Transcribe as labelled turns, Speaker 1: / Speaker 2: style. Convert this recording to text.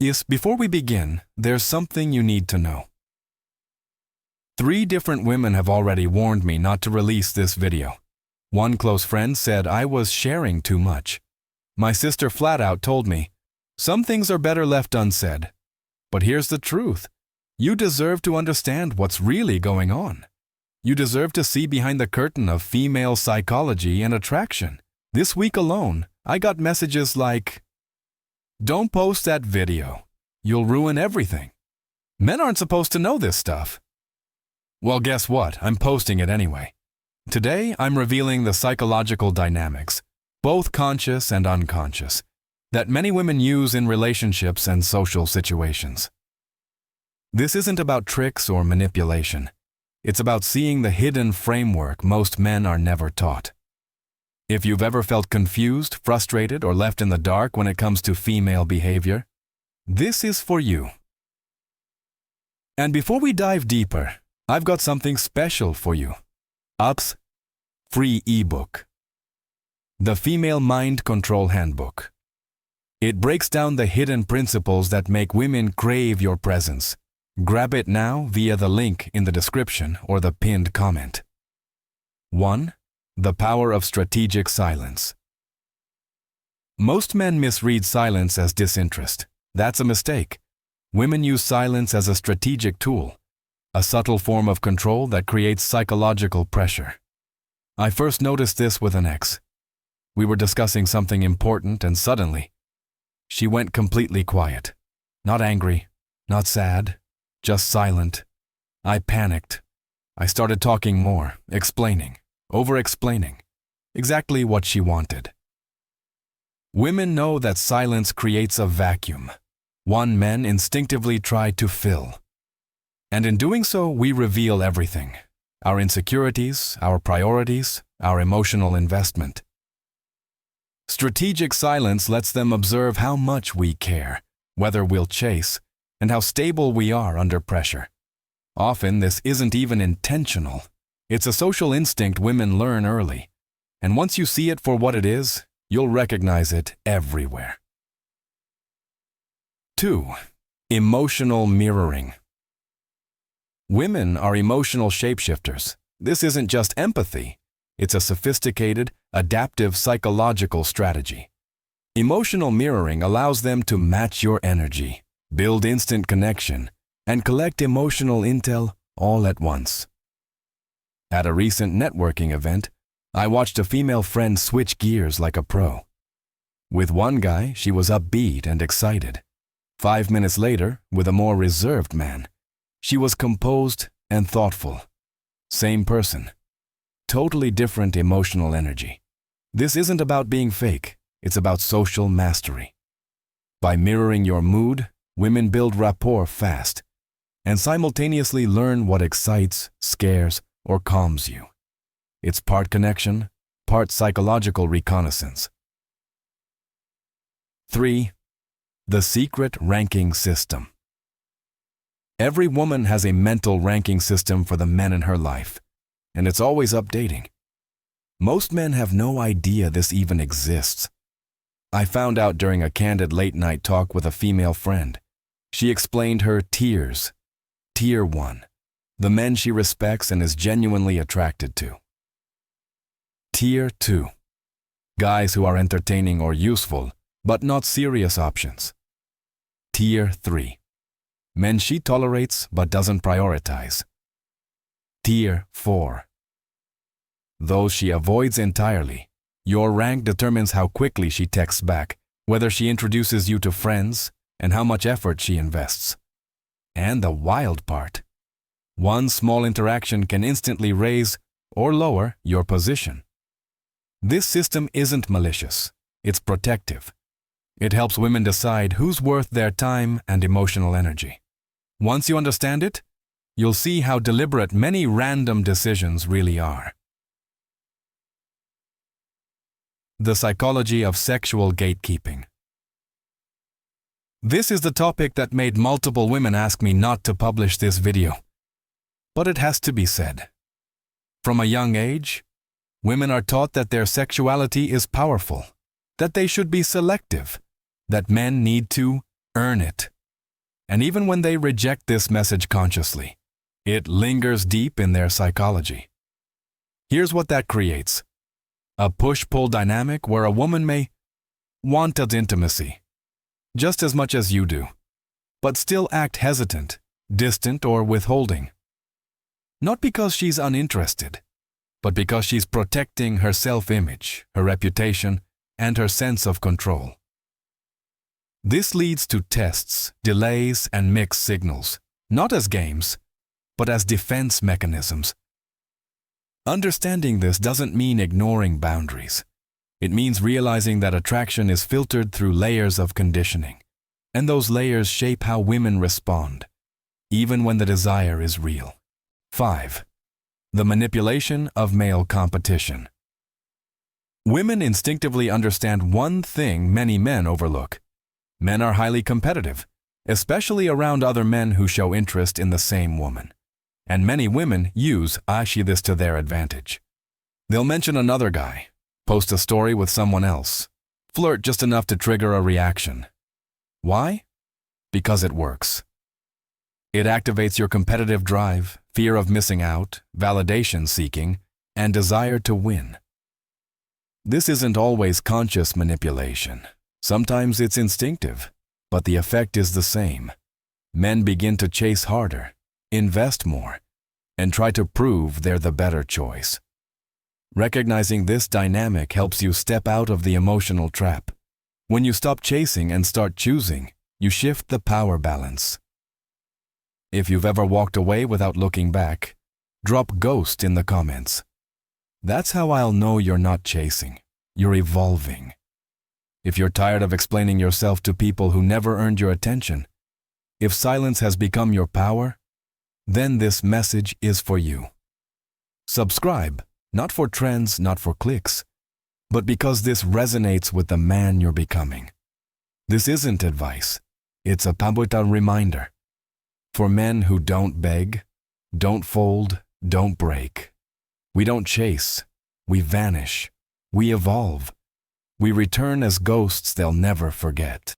Speaker 1: Yes, before we begin, there's something you need to know. 3 different women have already warned me not to release this video. One close friend said I was sharing too much. My sister flat out told me, some things are better left unsaid. But here's the truth. You deserve to understand what's really going on. You deserve to see behind the curtain of female psychology and attraction. This week alone, I got messages like, "Don't post that video. You'll ruin everything. Men aren't supposed to know this stuff." Well, guess what? I'm posting it anyway. Today, I'm revealing the psychological dynamics, both conscious and unconscious, that many women use in relationships and social situations. This isn't about tricks or manipulation. It's about seeing the hidden framework most men are never taught. If you've ever felt confused, frustrated, or left in the dark when it comes to female behavior, this is for you. And before we dive deeper, I've got something special for you. UP's free ebook, The Female Mind Control Handbook. It breaks down the hidden principles that make women crave your presence. Grab it now via the link in the description or the pinned comment. 1. The power of strategic silence. Most men misread silence as disinterest. That's a mistake. Women use silence as a strategic tool, a subtle form of control that creates psychological pressure. I first noticed this with an ex. We were discussing something important and suddenly, she went completely quiet. Not angry, not sad, just silent. I panicked. I started talking more, explaining, over-explaining, exactly what she wanted. Women know that silence creates a vacuum, one men instinctively try to fill. And in doing so, we reveal everything: our insecurities, our priorities, our emotional investment. Strategic silence lets them observe how much we care, whether we'll chase, and how stable we are under pressure. Often this isn't even intentional. It's a social instinct women learn early, and once you see it for what it is, you'll recognize it everywhere. 2. Emotional mirroring. Women are emotional shapeshifters. This isn't just empathy. It's a sophisticated, adaptive psychological strategy. Emotional mirroring allows them to match your energy, build instant connection, and collect emotional intel all at once. At a recent networking event, I watched a female friend switch gears like a pro. With one guy, she was upbeat and excited. 5 minutes later, with a more reserved man, she was composed and thoughtful. Same person. Totally different emotional energy. This isn't about being fake, it's about social mastery. By mirroring your mood, women build rapport fast and simultaneously learn what excites, scares, or calms you. It's part connection, part psychological reconnaissance. 3. The secret ranking system. Every woman has a mental ranking system for the men in her life, and it's always updating. Most men have no idea this even exists. I found out during a candid late-night talk with a female friend. She explained her tiers. Tier 1, the men she respects and is genuinely attracted to. Tier 2, guys who are entertaining or useful, but not serious options. Tier 3, men she tolerates but doesn't prioritize. Tier 4, those she avoids entirely. Your rank determines how quickly she texts back, whether she introduces you to friends, and how much effort she invests. And the wild part, one small interaction can instantly raise or lower your position. This system isn't malicious, it's protective. It helps women decide who's worth their time and emotional energy. Once you understand it, you'll see how deliberate many random decisions really are. The psychology of sexual gatekeeping. This is the topic that made multiple women ask me not to publish this video. But it has to be said. From a young age, women are taught that their sexuality is powerful, that they should be selective, that men need to earn it. And even when they reject this message consciously, it lingers deep in their psychology. Here's what that creates: a push-pull dynamic where a woman may want intimacy just as much as you do, but still act hesitant, distant, or withholding. Not because she's uninterested, but because she's protecting her self-image, her reputation, and her sense of control. This leads to tests, delays, and mixed signals, not as games, but as defense mechanisms. Understanding this doesn't mean ignoring boundaries. It means realizing that attraction is filtered through layers of conditioning, and those layers shape how women respond, even when the desire is real. 5. The manipulation of male competition. Women instinctively understand one thing many men overlook. Men are highly competitive, especially around other men who show interest in the same woman. And many women use this to their advantage. They'll mention another guy, post a story with someone else, flirt just enough to trigger a reaction. Why? Because it works. It activates your competitive drive, fear of missing out, validation seeking, and desire to win. This isn't always conscious manipulation. Sometimes it's instinctive, but the effect is the same. Men begin to chase harder, invest more, and try to prove they're the better choice. Recognizing this dynamic helps you step out of the emotional trap. When you stop chasing and start choosing, you shift the power balance. If you've ever walked away without looking back, drop ghost in the comments. That's how I'll know you're not chasing, you're evolving. If you're tired of explaining yourself to people who never earned your attention, if silence has become your power, then this message is for you. Subscribe, not for trends, not for clicks, but because this resonates with the man you're becoming. This isn't advice, it's a pabuta reminder. For men who don't beg, don't fold, don't break. We don't chase, we vanish, we evolve. We return as ghosts they'll never forget.